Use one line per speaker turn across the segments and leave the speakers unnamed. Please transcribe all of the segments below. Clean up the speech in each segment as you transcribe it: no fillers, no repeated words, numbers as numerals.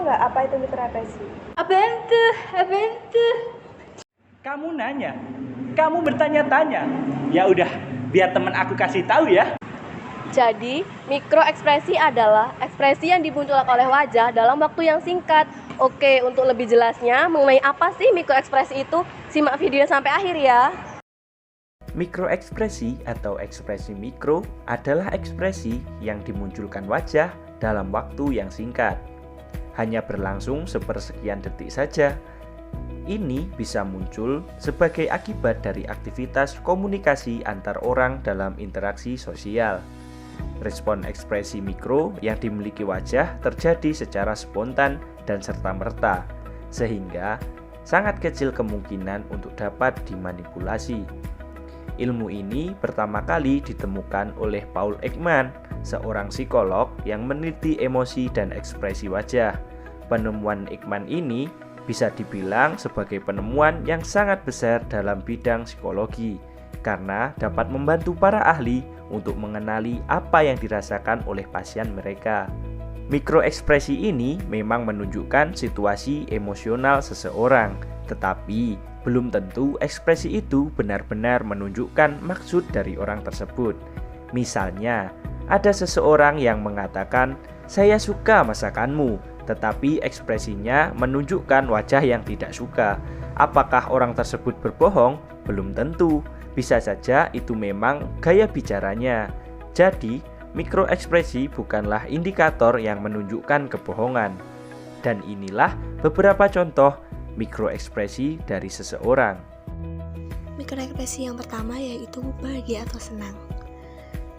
nggak apa itu mikroekspresi?
Apa itu?
Kamu nanya, kamu bertanya-tanya. Ya udah, biar teman aku kasih tahu ya.
Jadi, mikroekspresi adalah ekspresi yang dimunculkan oleh wajah dalam waktu yang singkat. Oke, untuk lebih jelasnya mengenai apa sih mikroekspresi itu, simak videonya sampai akhir ya.
Mikroekspresi atau ekspresi mikro adalah ekspresi yang dimunculkan wajah dalam waktu yang singkat. Hanya berlangsung sepersekian detik saja. Ini bisa muncul sebagai akibat dari aktivitas komunikasi antar orang dalam interaksi sosial. Respon ekspresi mikro yang dimiliki wajah terjadi secara spontan dan serta-merta, sehingga sangat kecil kemungkinan untuk dapat dimanipulasi. Ilmu ini pertama kali ditemukan oleh Paul Ekman, seorang psikolog yang meneliti emosi dan ekspresi wajah. Penemuan Ekman ini bisa dibilang sebagai penemuan yang sangat besar dalam bidang psikologi, karena dapat membantu para ahli untuk mengenali apa yang dirasakan oleh pasien mereka. Mikroekspresi ini memang menunjukkan situasi emosional seseorang, tetapi belum tentu ekspresi itu benar-benar menunjukkan maksud dari orang tersebut. Misalnya, ada seseorang yang mengatakan, "Saya suka masakanmu," tetapi ekspresinya menunjukkan wajah yang tidak suka. Apakah orang tersebut berbohong? Belum tentu. Bisa saja itu memang gaya bicaranya. Jadi, mikroekspresi bukanlah indikator yang menunjukkan kebohongan. Dan inilah beberapa contoh mikroekspresi dari seseorang.
Mikroekspresi yang pertama yaitu bahagia atau senang.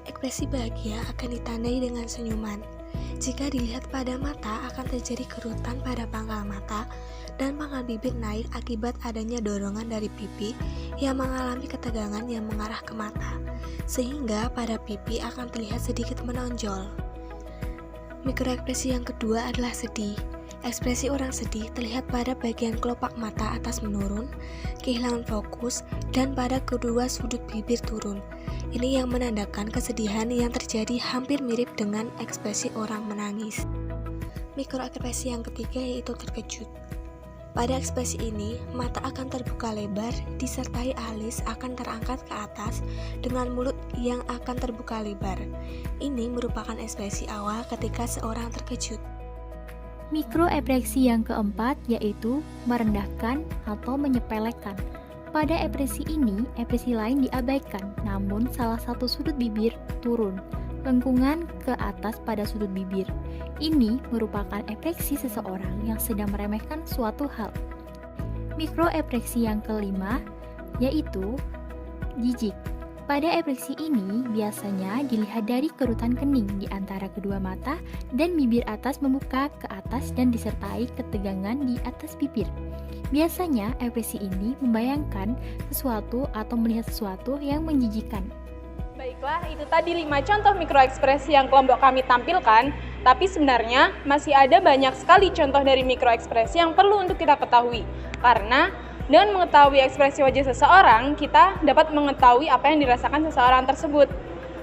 Ekspresi bahagia akan ditandai dengan senyuman. Jika dilihat pada mata, akan terjadi kerutan pada pangkal mata dan pangkal bibir naik akibat adanya dorongan dari pipi yang mengalami ketegangan yang mengarah ke mata, sehingga pada pipi akan terlihat sedikit menonjol. Mikroekspresi yang kedua adalah sedih. Ekspresi orang sedih terlihat pada bagian kelopak mata atas menurun, kehilangan fokus, dan pada kedua sudut bibir turun. Ini yang menandakan kesedihan yang terjadi hampir mirip dengan ekspresi orang menangis. Mikroekspresi yang ketiga yaitu terkejut. Pada ekspresi ini, mata akan terbuka lebar, disertai alis akan terangkat ke atas dengan mulut yang akan terbuka lebar. Ini merupakan ekspresi awal ketika seorang terkejut.
Mikroekspresi yang keempat yaitu merendahkan atau menyepelekan. Pada ekspresi ini, ekspresi lain diabaikan, namun salah satu sudut bibir turun, lengkungan ke atas pada sudut bibir. Ini merupakan ekspresi seseorang yang sedang meremehkan suatu hal. Mikroekspresi yang kelima yaitu jijik. Pada ekspresi ini biasanya dilihat dari kerutan kening di antara kedua mata dan bibir atas membuka ke atas dan disertai ketegangan di atas bibir. Biasanya ekspresi ini membayangkan sesuatu atau melihat sesuatu yang menjijikkan.
Baiklah, itu tadi 5 contoh mikroekspresi yang kelompok kami tampilkan, tapi sebenarnya masih ada banyak sekali contoh dari mikroekspresi yang perlu untuk kita ketahui. Karena dengan mengetahui ekspresi wajah seseorang, kita dapat mengetahui apa yang dirasakan seseorang tersebut.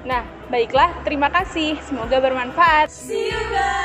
Nah, baiklah, terima kasih. Semoga bermanfaat.
See you guys!